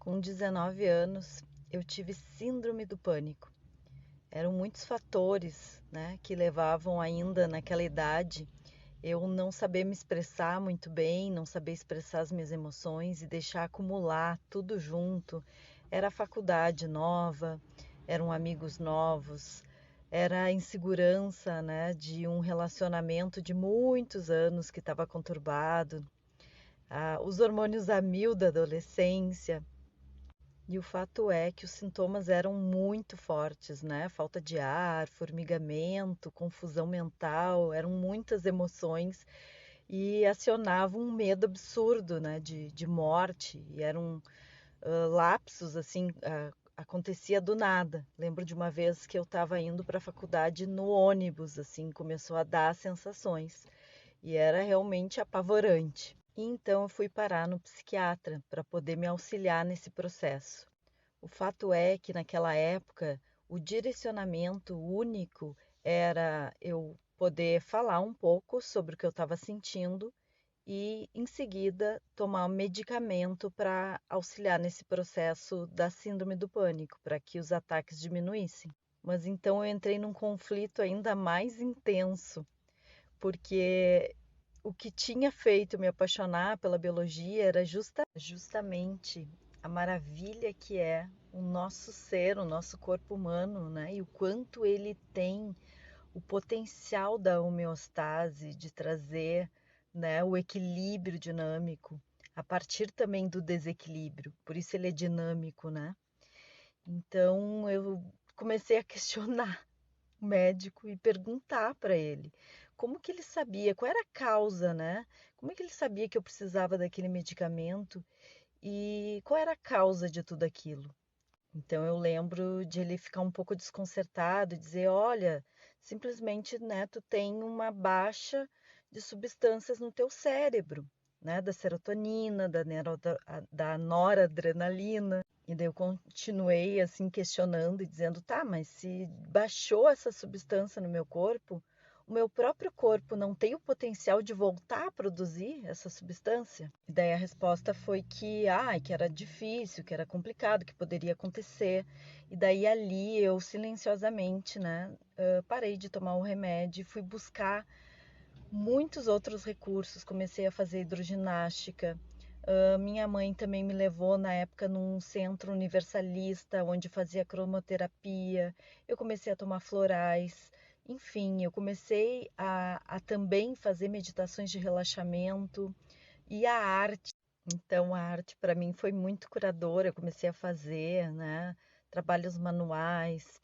Com 19 anos, eu tive síndrome do pânico. Eram muitos fatores, né, que levavam ainda naquela idade eu não saber me expressar muito bem, não saber expressar as minhas emoções e deixar acumular tudo junto. Era a faculdade nova, eram amigos novos, era a insegurança, né, de um relacionamento de muitos anos que estava conturbado, os hormônios a mil da adolescência. E o fato é que os sintomas eram muito fortes, né? Falta de ar, formigamento, confusão mental, eram muitas emoções e acionavam um medo absurdo, né? De morte. E eram lapsos, assim, acontecia do nada. Lembro de uma vez que eu estava indo para a faculdade no ônibus, assim, começou a dar sensações. E era realmente apavorante. E então eu fui parar no psiquiatra para poder me auxiliar nesse processo. O fato é que naquela época o direcionamento único era eu poder falar um pouco sobre o que eu estava sentindo e, em seguida, tomar um medicamento para auxiliar nesse processo da síndrome do pânico, para que os ataques diminuíssem. Mas então eu entrei num conflito ainda mais intenso, porque o que tinha feito me apaixonar pela biologia era justamente a maravilha que é o nosso ser, o nosso corpo humano, né? E o quanto ele tem o potencial da homeostase, de trazer, né, o equilíbrio dinâmico, a partir também do desequilíbrio. Por isso ele é dinâmico, né? Então eu comecei a questionar o médico e perguntar para ele como que ele sabia, qual era a causa, né? Como é que ele sabia que eu precisava daquele medicamento e qual era a causa de tudo aquilo? Então eu lembro de ele ficar um pouco desconcertado e dizer, olha, simplesmente, né, tu tem uma baixa de substâncias no teu cérebro, né, da serotonina, da noradrenalina. E daí eu continuei assim questionando e dizendo, tá, mas se baixou essa substância no meu corpo, o meu próprio corpo não tem o potencial de voltar a produzir essa substância? E daí a resposta foi que era difícil, que era complicado, que poderia acontecer. E daí ali eu silenciosamente, né, parei de tomar o remédio e fui buscar muitos outros recursos. Comecei a fazer hidroginástica. Minha mãe também me levou na época num centro universalista onde fazia cromoterapia. Eu comecei a tomar florais. Enfim, eu comecei a também fazer meditações de relaxamento e a arte. Então, a arte para mim foi muito curadora. Eu comecei a fazer, né, trabalhos manuais.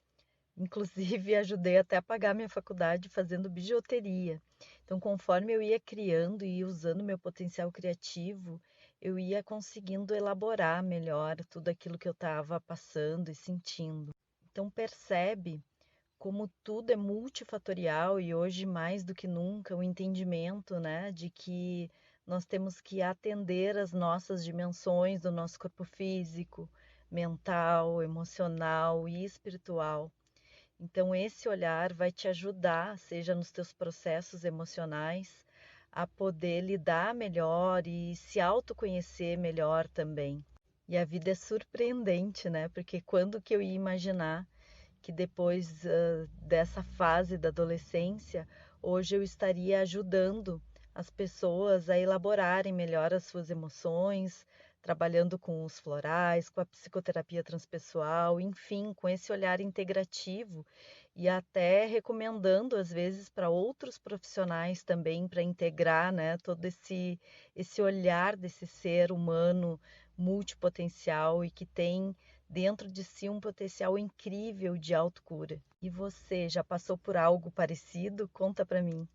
Inclusive, ajudei até a pagar minha faculdade fazendo bijuteria. Então, conforme eu ia criando e usando meu potencial criativo, eu ia conseguindo elaborar melhor tudo aquilo que eu estava passando e sentindo. Então, percebe como tudo é multifatorial e hoje mais do que nunca o entendimento, né, de que nós temos que atender as nossas dimensões do nosso corpo físico, mental, emocional e espiritual. Então, esse olhar vai te ajudar, seja nos teus processos emocionais, a poder lidar melhor e se autoconhecer melhor também. E a vida é surpreendente, né? Porque quando que eu ia imaginar que depois dessa fase da adolescência, hoje eu estaria ajudando as pessoas a elaborarem melhor as suas emoções, trabalhando com os florais, com a psicoterapia transpessoal, enfim, com esse olhar integrativo e até recomendando às vezes para outros profissionais também para integrar, né, todo esse olhar desse ser humano multipotencial e que tem dentro de si um potencial incrível de autocura. E você já passou por algo parecido? Conta para mim.